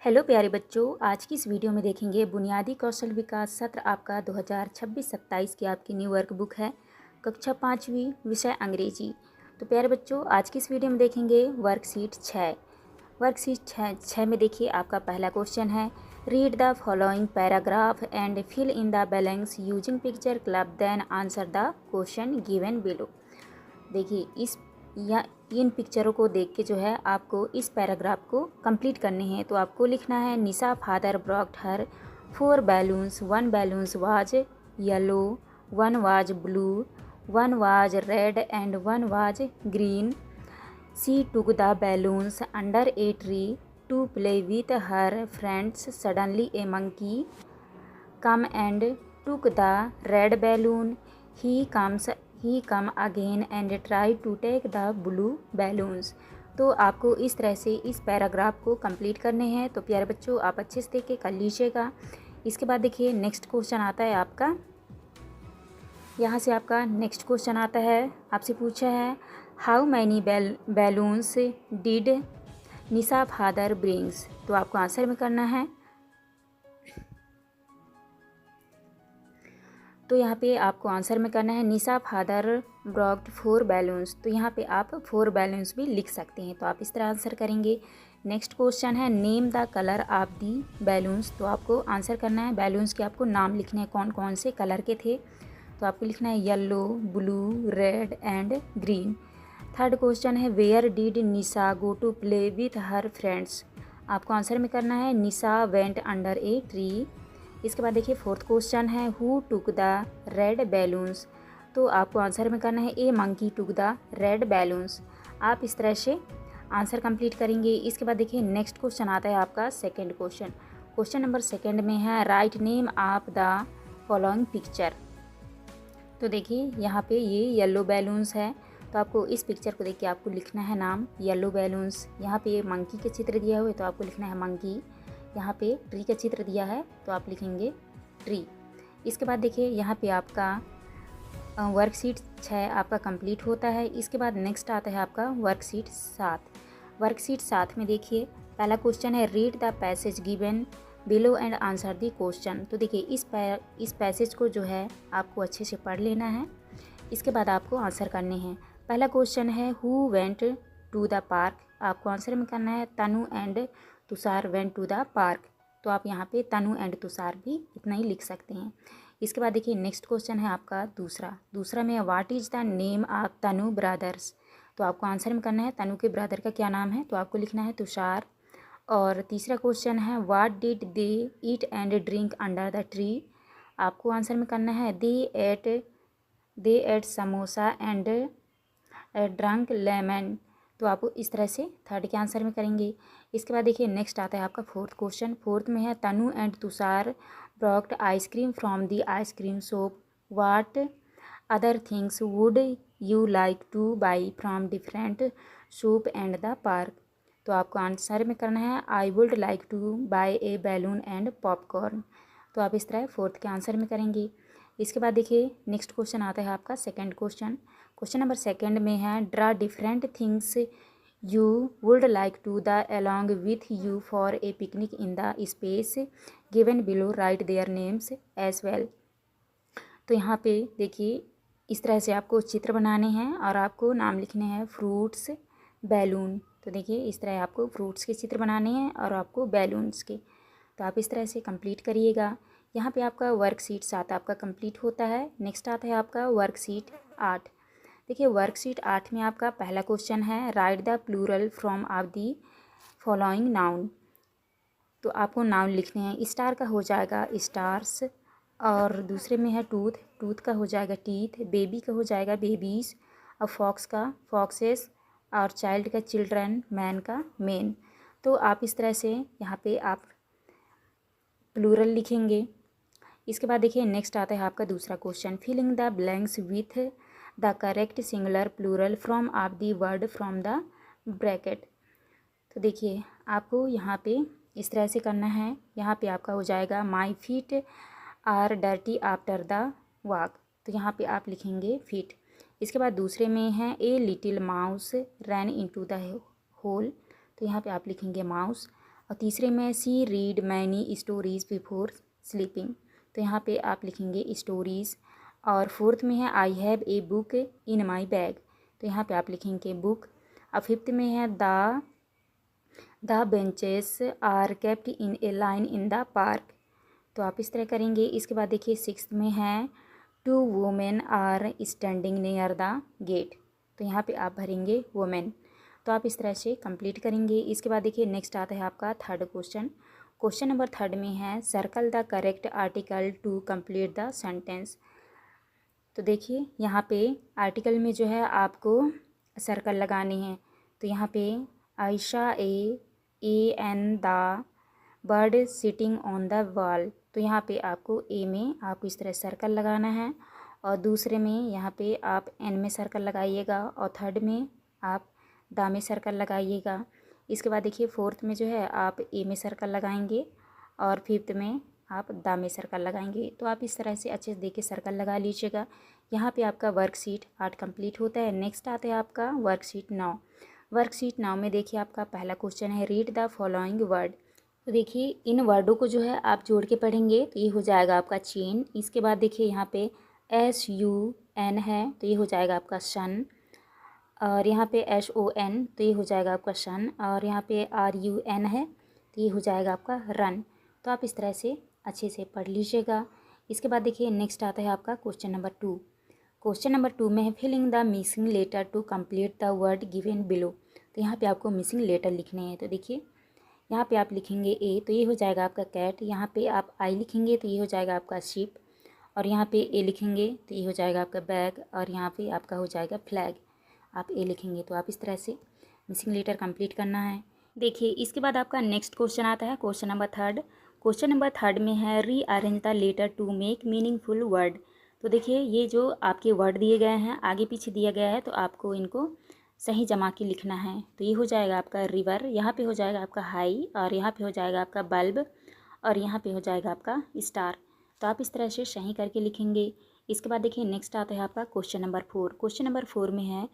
Hello प्यारे बच्चों, आज की इस वीडियो में देखेंगे बुनियादी कौशल विकास सत्र आपका 2026-27 की आपकी न्यू वर्कबुक है। कक्षा 5वीं, विषय अंग्रेजी। तो प्यारे बच्चों, आज की इस वीडियो में देखेंगे वर्कशीट 6। वर्कशीट 6 में देखिए आपका पहला क्वेश्चन है, read the following paragraph and fill in the balance using picture clue then answer the question given below. देखिए इन पिक्चरों को देख के जो है आपको इस पैराग्राफ को कंप्लीट करने हैं। तो आपको लिखना है, Nisha father brought her 4 balloons, 1 balloons was yellow, 1 was blue, 1 was red and 1 was green. She took the balloons under a tree to play with her friends. Suddenly a monkey come and took the red balloon. He come again and try to take the blue balloons. तो आपको इस तरह से इस paragraph को complete करने हैं। तो प्यारे बच्चों, आप अच्छे से देख के कर लीजिएगा। इसके बाद देखिए नेक्स्ट क्वेश्चन आता है आपका, यहाँ से आपका नेक्स्ट क्वेश्चन आता है, आपसे पूछा है, how many balloons did Nisha father brings. तो आपको आंसर में करना है। तो यहाँ पे आपको आंसर में करना है, निशा फादर ब्रॉक्ड 4 बैलून्स। तो यहाँ पे आप 4 बैलून्स भी लिख सकते हैं। तो आप इस तरह आंसर करेंगे। नेक्स्ट क्वेश्चन है, name the colour of the balloons. तो आपको आंसर करना है, बैलून्स के आपको नाम लिखने हैं, कौन कौन से कलर के थे। तो आपको लिखना है yellow, blue, red and green. Third question है, where did Nisha go to play with her friends. आपको आंसर में करना है, Nisha went under a tree. इसके बाद देखिए फोर्थ क्वेश्चन है, who took the red balloons. तो आपको आंसर में करना है, a monkey took the red balloons. आप इस तरह से आंसर कंप्लीट करेंगे। इसके बाद देखिए नेक्स्ट क्वेश्चन आता है आपका second question. Question number second में है, write name of the following picture. तो देखिए यहाँ पे ये येलो बैलून्स है। तो आपको इस पिक्चर को देख के आपको लिखना है नाम, येलो बैलून्स। यहाँ पे मंकी के चित्र दिया हुआ है, तो आपको लिखना है मंकी। यहाँ पे ट्री का चित्र दिया है, तो आप लिखेंगे ट्री। इसके बाद देखिए यहाँ पे आपका वर्कशीट 6 आपका कंप्लीट होता है। इसके बाद नेक्स्ट आता है आपका वर्कशीट 7। वर्कशीट 7 में देखिए पहला क्वेश्चन है, read the passage given below and answer the question. तो देखिए इस पैसेज को जो है आपको अच्छे से पढ़ लेना है। इसके बाद आपको आंसर करने हैं। पहला क्वेश्चन है, who went to the park. आपको आंसर में करना है, Tanu and Tushar went to the park. तो आप यहाँ पे तनु एंड तुषार भी इतना ही लिख सकते हैं। इसके बाद देखिए नेक्स्ट क्वेश्चन है आपका दूसरा में, what is the name of Tanu brothers. तो आपको आंसर में करना है, तनु के ब्रदर का क्या नाम है। तो आपको लिखना है तुषार। और तीसरा क्वेश्चन है, what did they eat and drink under the tree. आपको आंसर में करना है, they ate samosa and drunk lemon. तो आप इस तरह से थर्ड के आंसर में करेंगे। इसके बाद देखिए नेक्स्ट आता है आपका फोर्थ क्वेश्चन। फोर्थ में है, Tanu and Tushar brought ice cream from the ice cream shop. What other things would you like to buy from different shop and the park. तो आपको आंसर में करना है, I would like to buy a balloon and popcorn. तो आप इस तरह fourth के आंसर में करेंगे। इसके बाद देखिए नेक्स्ट क्वेश्चन आता है आपका second question. Question number second में है, draw different things you would like to the along with you for a picnic in the space given below, write their names as well. तो यहाँ पे देखिए इस तरह से आपको चित्र बनाने हैं और आपको नाम लिखने हैं, फ्रूट्स, बैलून। तो देखिए इस तरह आपको फ्रूट्स के चित्र बनाने हैं और आपको बैलून्स के। तो आप इस तरह से कंप्लीट करिएगा। यहाँ पे आपका वर्कशीट 7 आपका कंप्लीट होता है। नेक्स्ट आता है आपका वर्कशीट 8। देखिए वर्कशीट 8 में आपका पहला क्वेश्चन है, write the plural from of the following noun. तो आपको नाउन लिखने हैं। स्टार का हो जाएगा स्टार्स, और दूसरे में है टूथ का हो जाएगा टीथ, बेबी का हो जाएगा बेबीज़, और फॉक्स का फॉक्सेस, और चाइल्ड का चिल्ड्रन, मैन का मेन। तो आप इस तरह से यहाँ पे आप प्लूरल लिखेंगे। इसके बाद देखिए नेक्स्ट आता है आपका दूसरा question, filling the blanks with the correct singular plural from of the word from the bracket. तो देखिए आपको यहाँ पे इस तरह से करना है। यहाँ पे आपका हो जाएगा, my feet are dirty after the walk. तो यहाँ पे आप लिखेंगे फीट। इसके बाद दूसरे में है, a little mouse ran into the hole. तो यहाँ पे आप लिखेंगे माउस। और तीसरे में she read many stories before sleeping, तो यहाँ पे आप लिखेंगे स्टोरीज़। और फोर्थ में है I have a book in my bag, तो यहाँ पे आप लिखेंगे बुक। और फिफ्थ में है the benches are kept in a line in the park, तो आप इस तरह करेंगे। इसके बाद देखिए सिक्स्थ में है two women are standing near the gate, तो यहाँ पे आप भरेंगे वुमेन। तो आप इस तरह से कंप्लीट करेंगे। इसके बाद देखिए नेक्स्ट आता है आपका third question. Question number third में है circle the correct article to complete the sentence, तो देखिए यहाँ पे आर्टिकल में जो है आपको सर्कल लगाने हैं। तो यहाँ पे Ayesha and the bird sitting on the wall, तो यहाँ पे आपको ए में आपको इस तरह सर्कल लगाना है, और दूसरे में यहाँ पे आप एन में सर्कल लगाइएगा, और थर्ड में आप द में सर्कल लगाइएगा। इसके बाद देखिए फोर्थ में जो है आप ए में सर्कल लगाएंगे, और फिफ्थ में आप द में सर्कल लगाएंगे। तो आप इस तरह से अच्छे से देखिए सर्कल लगा लीजिएगा। यहाँ पे आपका वर्कशीट 8 कंप्लीट होता है। नेक्स्ट आता है आपका वर्कशीट 9। वर्कशीट 9 में देखिए आपका पहला क्वेश्चन है रीड द फॉलोइंग वर्ड, तो देखिए इन वर्डों को जो है आप जोड़ के पढ़ेंगे, तो ये हो जाएगा आपका चेन। इसके बाद देखिए यहाँ पे SUN है, तो ये हो जाएगा आपका सन। और यहाँ पे SON, तो ये हो जाएगा आपका सन। और यहाँ पे RUN है, तो ये हो जाएगा आपका रन। तो आप इस तरह से अच्छे से पढ़ लीजिएगा। इसके बाद देखिए नेक्स्ट आता है आपका क्वेश्चन नंबर 2। क्वेश्चन नंबर 2 में है filling the missing letter to complete the word given below, तो यहाँ पे आपको मिसिंग लेटर लिखने हैं। तो देखिए यहाँ पे आप लिखेंगे ए, तो ये हो जाएगा आपका कैट। यहाँ पे आप आई लिखेंगे, तो ये हो जाएगा आपका शिप। और यहाँ पे ए लिखेंगे, तो ये हो जाएगा आपका बैग। और यहाँ पे आपका हो जाएगा फ्लैग। आप ए लिखेंगे, तो आप इस तरह से मिसिंग लेटर कंप्लीट करना है। देखिए इसके बाद आपका नेक्स्ट क्वेश्चन आता है क्वेश्चन नंबर 3। क्वेश्चन नंबर 3 में है rearrange the letter to make meaningful word, तो देखिए ये जो आपके वर्ड दिए गए हैं आगे पीछे दिया गया है, तो आपको इनको सही जमा के लिखना है। तो ये हो जाएगा आपका रिवर, यहाँ पे हो जाएगा आपका हाई, और यहाँ पे हो जाएगा आपका बल्ब, और यहाँ पे हो जाएगा आपका स्टार। तो आप इस तरह से सही करके लिखेंगे। इसके बाद देखिए नेक्स्ट आता है आपका क्वेश्चन नंबर 4। क्वेश्चन नंबर 4 में है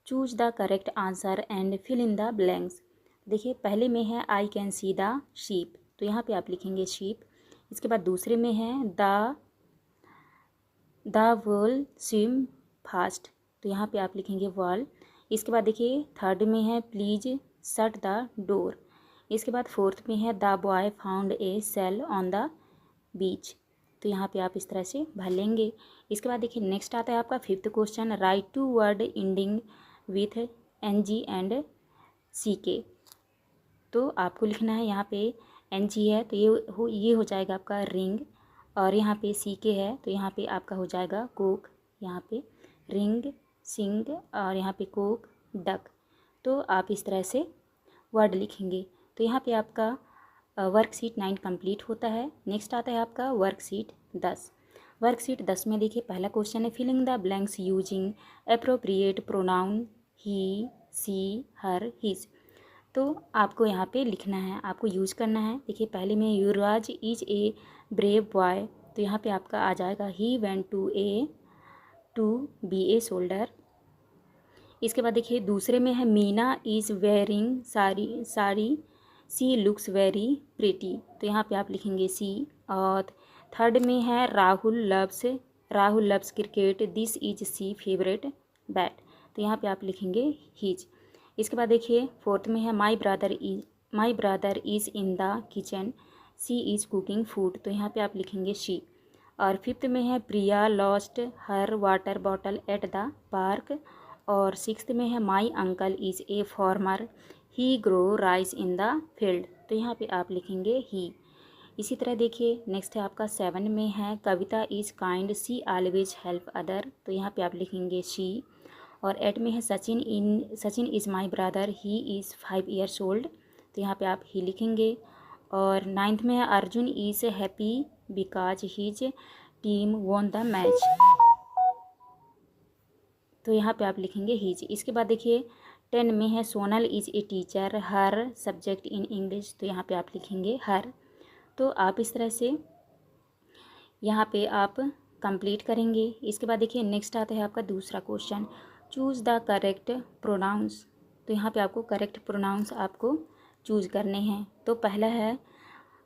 choose the correct answer and fill in the blanks, देखिए पहले में है I can see the sheep, तो यहाँ पे आप लिखेंगे शीप। इसके बाद दूसरे में है द वॉल स्विम फास्ट, तो यहाँ पे आप लिखेंगे वॉल। इसके बाद देखिए थर्ड में है प्लीज शट द डोर। इसके बाद फोर्थ में है the boy found a shell on the beach, तो यहाँ पे आप इस तरह से भर लेंगे। इसके बाद देखिए नेक्स्ट आता है आपका 5th question write two word ending with NG and CK, तो आपको लिखना है यहाँ पे NG है, तो ये हो जाएगा आपका रिंग। और यहाँ पे CK है, तो यहाँ पे आपका हो जाएगा कोक। यहाँ पे रिंग सिंग, और यहाँ पे कोक डक। तो आप इस तरह से वर्ड लिखेंगे। तो यहाँ पे आपका वर्कशीट 9 कंप्लीट होता है। नेक्स्ट आता है आपका वर्कशीट 10। वर्कशीट 10 में देखिए पहला क्वेश्चन है filling the blanks using appropriate pronoun he she her his, तो आपको यहाँ पे लिखना है, आपको यूज करना है। देखिए पहले में Yuvraj is a brave boy, तो यहाँ पे आपका आ जाएगा he went to be a soldier. इसके बाद देखिए दूसरे में है Meena is wearing sari she looks very pretty, तो यहाँ पे आप लिखेंगे सी। और थर्ड में है Rahul loves cricket this is she favourite bat, तो यहाँ पे आप लिखेंगे हिज। इसके बाद देखिए फोर्थ में है my brother is in the kitchen she is cooking food, तो यहाँ पे आप लिखेंगे शी। और फिफ्थ में है Priya lost her water bottle at the park. और सिक्स्थ में है my uncle is a farmer he grow rice in the field, तो यहाँ पे आप लिखेंगे ही। इसी तरह देखिए नेक्स्ट है आपका 7 में है Kavita is kind she always help other, तो यहाँ पे आप लिखेंगे शी। और 8 में है Sachin is my brother he is 5 years old, तो यहाँ पे आप ही लिखेंगे। और 9th में है Arjun is happy because his team won the match, तो यहाँ पे आप लिखेंगे हिज। इसके बाद देखिए 10 में है Sonal is a teacher her subject in English, तो यहाँ पे आप लिखेंगे हर। तो आप इस तरह से यहाँ पे आप कंप्लीट करेंगे। इसके बाद देखिए नेक्स्ट आता है आपका दूसरा question choose the correct pronouns, तो यहाँ पे आपको करेक्ट प्रोनाउंस आपको चूज करने हैं। तो पहला है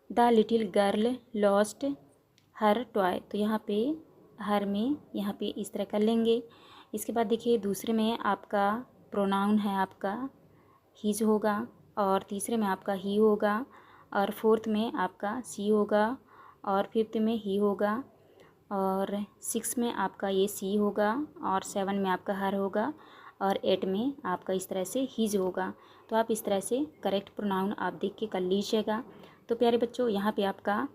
the little girl lost her toy, तो यहाँ पे हर में यहाँ पे इस तरह कर लेंगे। इसके बाद देखिए दूसरे में आपका प्रोनाउन है आपका हिज होगा, और तीसरे में आपका ही होगा, और फोर्थ में आपका सी होगा, और फिफ्थ में ही होगा, और सिक्स में आपका ये सी होगा, और सेवन में आपका हर होगा, और एट में आपका इस तरह से हिज होगा। तो आप इस तरह से करेक्ट प्रोनाउन आप देख के कर लीजिएगा। तो प्यारे बच्चों, यहाँ पे आपका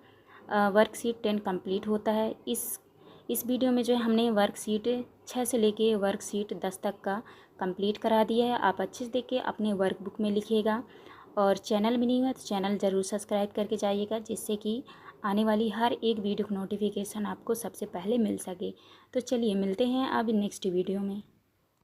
वर्कशीट 10 कंप्लीट होता है। इस वीडियो में जो है हमने वर्कशीट 6 से लेके वर्कशीट 10 तक का कंप्लीट करा दिया है। आप अच्छे से देख के अपने वर्कबुक में लिखिएगा, और चैनल में नहीं हुआ तो चैनल ज़रूर सब्सक्राइब करके जाइएगा, जिससे कि आने वाली हर एक वीडियो का नोटिफिकेशन आपको सबसे पहले मिल सके। तो चलिए मिलते हैं अब नेक्स्ट वीडियो में।